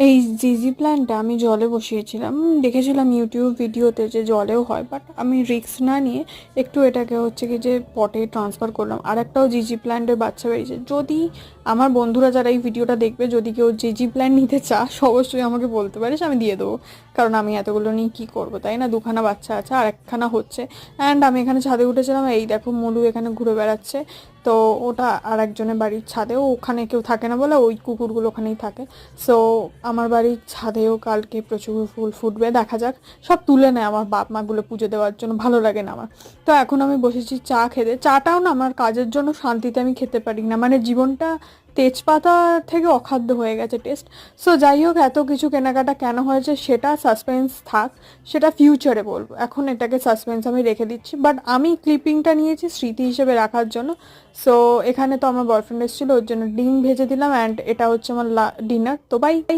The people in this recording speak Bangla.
এই জিজি প্ল্যান্টটা আমি জলে বসিয়েছিলাম, দেখেছিলাম ইউটিউব ভিডিওতে যে জলেও হয়, বাট আমি রিস্ক না নিয়ে একটু এটাকে হচ্ছে কি যে পটে ট্রান্সফার করলাম। আর একটাও জিজি প্ল্যান্টের বাচ্চা বেরিয়েছে। যদি আমার বন্ধুরা যারা এই ভিডিওটা দেখবে, যদি কেউ জিজি প্ল্যান্ট নিতে চাস অবশ্যই আমাকে বলতে পারিস, আমি দিয়ে দেবো। কারণ আমি এতগুলো নিয়ে কী করবো, তাই না? দুখানা বাচ্চা আছে, আর একখানা হচ্ছে। অ্যান্ড আমি এখানে ছাদে উঠেছিলাম, এই দেখো মুলু এখানে ঘুরে বেড়াচ্ছে। তো ওটা আর একজনের বাড়ির ছাদেও, ওখানে কেউ থাকে না বলে ওই কুকুরগুলো ওখানেই থাকে। সো আমার বাড়ির ছাদেও কালকে প্রচুর ফুল ফুটবে, দেখা যাক। সব তুলে নেয় আমার বাপ মাগুলো পুজো দেওয়ার জন্য, ভালো লাগে না আমার। তো এখন আমি বসেছি চা খেতে। চাটাও না আমার কাজের জন্য শান্তিতে আমি খেতে পারি না, মানে জীবনটা তেজপাতা থেকে অখাদ্য হয়ে গেছে টেস্ট। সো যাই হোক, এত কিছু কেনাকাটা কেন হয়েছে সেটা সাসপেন্স থাক, সেটা ফিউচারে বলবো। এখন এটাকে সাসপেন্স আমি রেখে দিচ্ছি, বাট আমি ক্লিপিংটা নিয়েছি স্মৃতি হিসেবে রাখার জন্য। সো এখানে তো আমার বয়ফ্রেন্ড এসেছিলো, ওর জন্য ডিম ভেজে দিলাম, অ্যান্ড এটা হচ্ছে আমার ডিনার। তো বাই।